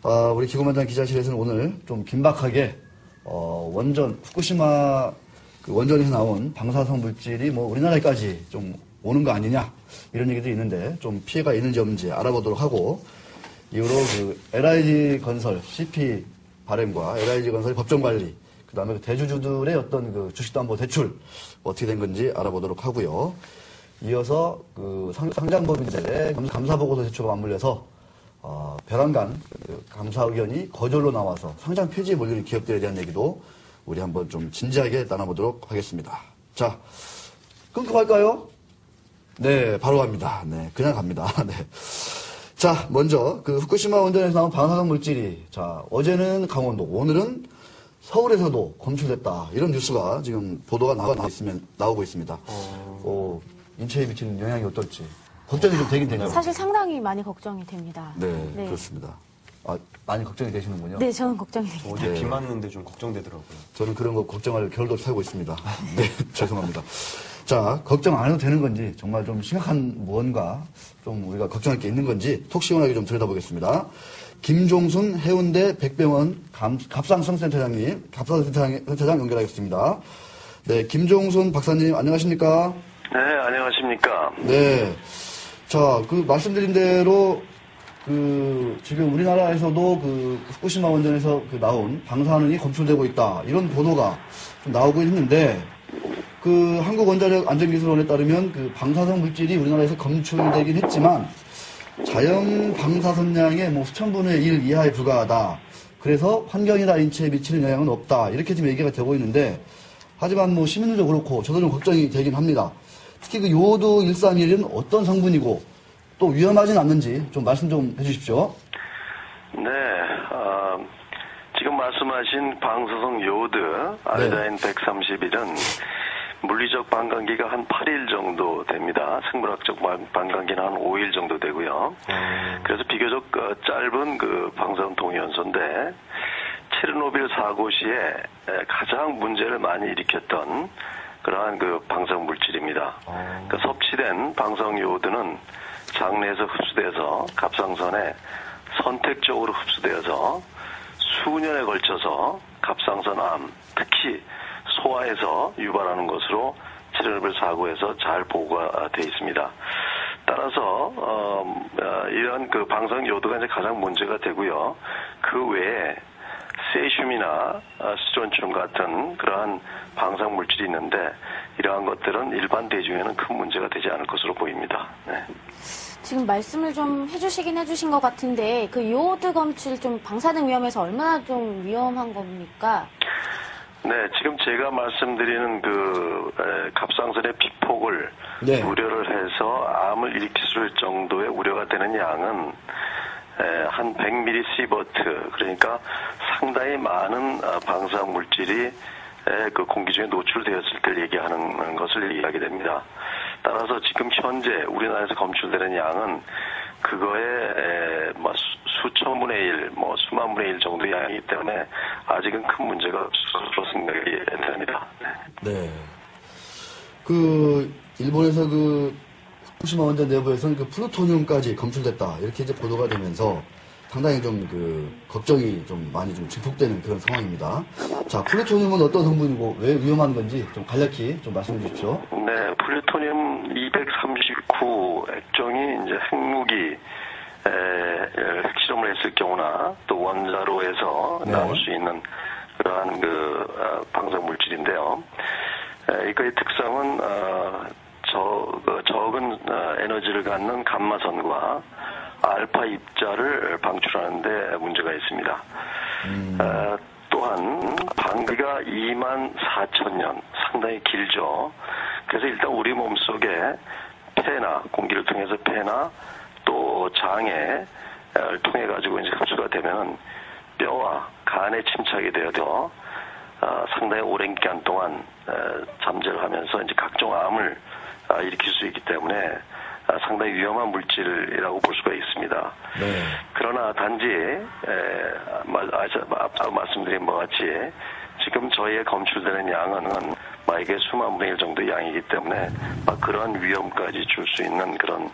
우리 기고만장 기자실에서는 오늘 좀 긴박하게 원전 후쿠시마 그 원전에서 나온 방사성 물질이 뭐 우리나라까지 좀 오는 거 아니냐 이런 얘기도 있는데 좀 피해가 있는지 없는지 알아보도록 하고 이후로 그 LIG 건설 CP 발행과 LIG 건설 법정 관리 그다음에 그 대주주들의 어떤 그 주식담보대출 어떻게 된 건지 알아보도록 하고요. 이어서 그 상장법인들의 감사보고서 제출과 맞물려서 별안간 그 감사 의견이 거절로 나와서 상장 폐지에 몰리는 기업들에 대한 얘기도 우리 한번 좀 진지하게 나눠보도록 하겠습니다. 자, 끊고 갈까요? 네, 바로 갑니다. 네, 그냥 갑니다. 네. 자, 먼저 그 후쿠시마 원전에서 나온 방사성 물질이 자, 어제는 강원도, 오늘은 서울에서도 검출됐다. 이런 뉴스가 지금 보도가 나오고 있습니다. 인체에 미치는 영향이 어떨지 걱정이 좀 되긴 되냐고. 사실 상당히 많이 걱정이 됩니다. 네, 네. 그렇습니다. 많이 걱정이 되시는군요. 네, 저는 걱정이 됩니다. 어제 비 맞는데 좀 걱정되더라고요. 저는 그런 거 걱정할 겨를도 살고 있습니다. 네, 죄송합니다. 자, 걱정 안 해도 되는 건지 정말 좀 심각한 무언가 좀 우리가 걱정할 게 있는 건지 톡 시원하게 좀 들여다보겠습니다. 김종순 해운대 백병원 갑상선센터장님, 갑상선센터장 연결하겠습니다. 네, 김종순 박사님 안녕하십니까? 네, 안녕하십니까? 네. 자, 그 말씀드린 대로 지금 우리나라에서도 후쿠시마 원전에서 나온 방사능이 검출되고 있다. 이런 보도가 좀 나오고 있는데, 한국원자력 안전기술원에 따르면 방사성 물질이 우리나라에서 검출되긴 했지만, 자연 방사선량의 뭐 수천분의 1 이하에 불과하다. 그래서 환경이나 인체에 미치는 영향은 없다. 이렇게 지금 얘기가 되고 있는데, 하지만 뭐 시민들도 그렇고, 저도 좀 걱정이 되긴 합니다. 특히 요오드 131은 어떤 성분이고, 또 위험하진 않는지 좀 말씀 좀 해주십시오. 네, 지금 말씀하신 방사성 요오드 아이오다인 131은 물리적 반감기가 한 8일 정도 됩니다. 생물학적 반감기는 한 5일 정도 되고요. 그래서 비교적 짧은 방사성 동위원소인데 체르노빌 사고 시에 가장 문제를 많이 일으켰던 그러한 방사성 물질입니다. 섭취된 방사성 요오드는 장내에서 흡수돼서 갑상선에 선택적으로 흡수되어서 수년에 걸쳐서 갑상선암, 특히 소아에서 유발하는 것으로 체르노빌 사고에서 잘 보고가 돼 있습니다. 따라서 이런 방사성 요오드가 이제 가장 문제가 되고요. 그 외에 세슘이나 스트론튬 같은 그러한 방사성 물질이 있는데 이러한 것들은 일반 대중에는 큰 문제가 되지 않을 것으로 보입니다. 네. 지금 말씀을 좀 해주신 것 같은데 요오드 검출 좀 방사능 위험에서 얼마나 좀 위험한 겁니까? 네, 지금 제가 말씀드리는 갑상선의 비폭을 네. 우려를 해서 암을 일으킬 수 있을 정도의 우려가 되는 양은 한 100mSv 그러니까 상당히 많은 방사능 물질이 공기 중에 노출되었을 때 얘기하는 것을 이야기하게 됩니다. 따라서 지금 현재 우리나라에서 검출되는 양은 그거의 수천분의 1, 수만분의 1 정도 양이기 때문에 아직은 큰 문제가 없을 것으로 생각이 됩니다. 네. 일본에서 후쿠시마 원전 내부에서는 플루토늄까지 검출됐다. 이렇게 이제 보도가 되면서 상당히 좀 걱정이 좀 많이 좀 증폭되는 그런 상황입니다. 자, 플루토늄은 어떤 성분이고 왜 위험한 건지 좀 간략히 좀 말씀해 주십시오. 네, 플루토늄 239 액종이 이제 핵무기 핵실험을 했을 경우나 또 원자로에서 네. 나올 수 있는 그러한 방사능 물질인데요. 이거의 특성은 적은 에너지를 갖는 감마선과 알파 입자를 방출하는데 문제가 있습니다. 또한 방기가 24,000년 상당히 길죠. 그래서 일단 우리 몸속에 폐나 공기를 통해서 폐나 또 장애를 통해 가지고 이제 흡수가 되면은 뼈와 간에 침착이 되어서 상당히 오랜 기간 동안 잠재를 하면서 이제 각종 암을 일으킬 수 있기 때문에 상당히 위험한 물질이라고 볼 수가 있습니다. 네. 그러나 단지 앞서 말씀드린 바와 같이 지금 저희의 검출되는 양은 이게 수만 분의 1 정도 양이기 때문에 그런 위험까지 줄 수 있는 그런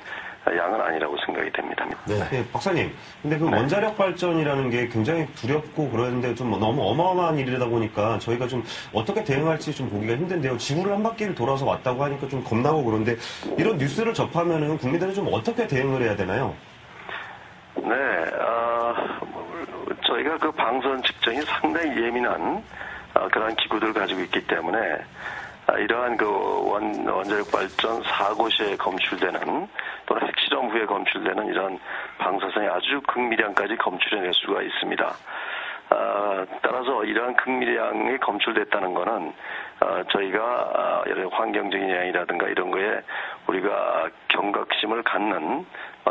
양은 아니라고 생각이 됩니다. 네. 네, 박사님. 근데 그 원자력 발전이라는 게 굉장히 두렵고 그러는데 좀 너무 어마어마한 일이다 보니까 저희가 좀 어떻게 대응할지 좀 보기가 힘든데요. 지구를 한 바퀴를 돌아서 왔다고 하니까 좀 겁나고 그런데 이런 뉴스를 접하면은 국민들은 좀 어떻게 대응을 해야 되나요? 네, 저희가 그 방사선 측정이 상당히 예민한 그러한 기구들을 가지고 있기 때문에 이러한 그 원자력 발전 사고 시에 검출되는 또는 핵실험 후에 검출되는 이런 방사선이 아주 극미량까지 검출해낼 수가 있습니다. 따라서 이러한 극미량이 검출됐다는 것은 저희가 여러 환경적인 영향이라든가 이런 거에 우리가 경각심을 갖는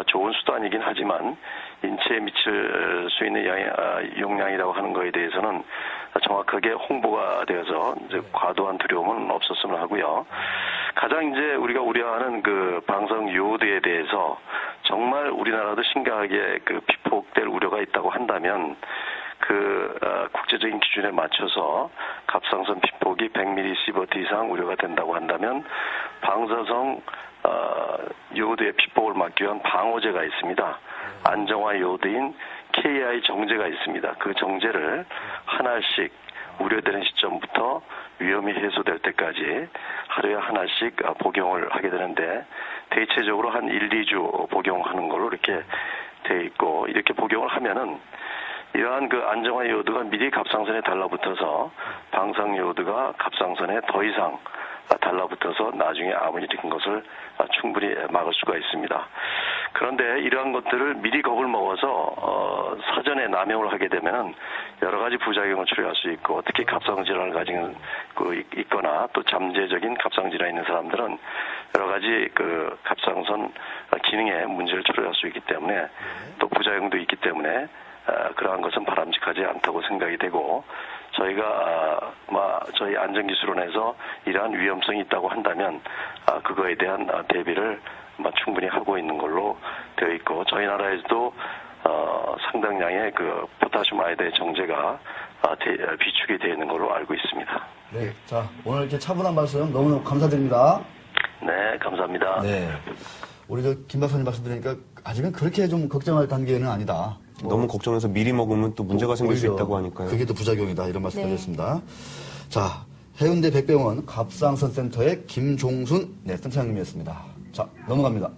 좋은 수단이긴 하지만 인체에 미칠 수 있는 용량이라고 하는 거에 대해서는 정확하게 홍보가 되어서 이제 과도한 두려움은 없었으면 하고요. 가장 이제 우리가 우려하는 그 방사능 요오드에 대해서 정말 우리나라도 심각하게 그 피폭될 우려가 있다고 한다면 국제적인 기준에 맞춰서 갑상선 피폭이 100mSv 이상 우려가 된다고 한다면 방사성 요오드의 피폭을 막기 위한 방호제가 있습니다. 안정화 요오드인 KI 정제가 있습니다. 그 정제를 하나씩 우려되는 시점부터 위험이 해소될 때까지 하루에 하나씩 복용을 하게 되는데 대체적으로 한 1, 2주 복용하는 걸로 이렇게 돼 있고 이렇게 복용을 하면은 이러한 그 안정화 요오드가 미리 갑상선에 달라붙어서 방사능 요오드가 갑상선에 더 이상 달라붙어서 나중에 암을 일으킨 것을 충분히 막을 수가 있습니다. 그런데 이러한 것들을 미리 겁을 먹어서 사전에 남용을 하게 되면은 여러 가지 부작용을 초래할 수 있고 특히 갑상 질환을 가지고 있거나 또 잠재적인 갑상 질환이 있는 사람들은 여러 가지 그 갑상선 기능에 문제를 초래할 수 있기 때문에 또 부작용도 있기 때문에 그러한 것은 바람직하지 않다고 생각이 되고 저희가 저희 안전기술원에서 이러한 위험성이 있다고 한다면 그거에 대한 대비를 충분히 하고 있는 걸로 되어 있고 저희 나라에서도 상당량의 그 포타슘 아이오다의 정제가 비축이 되어 있는 걸로 알고 있습니다. 네. 자, 오늘 이렇게 차분한 말씀 너무너무 감사드립니다. 네, 감사합니다. 네. 우리 김 박사님 말씀 들으니까 아직은 그렇게 좀 걱정할 단계는 아니다. 너무 걱정해서 미리 먹으면 또 문제가 생길 수 오히려 있다고 하니까요. 그게 또 부작용이다 이런 말씀 네. 드렸습니다. 자, 해운대 백병원 갑상선센터의 김종순 센터장님이었습니다. 자, 넘어갑니다.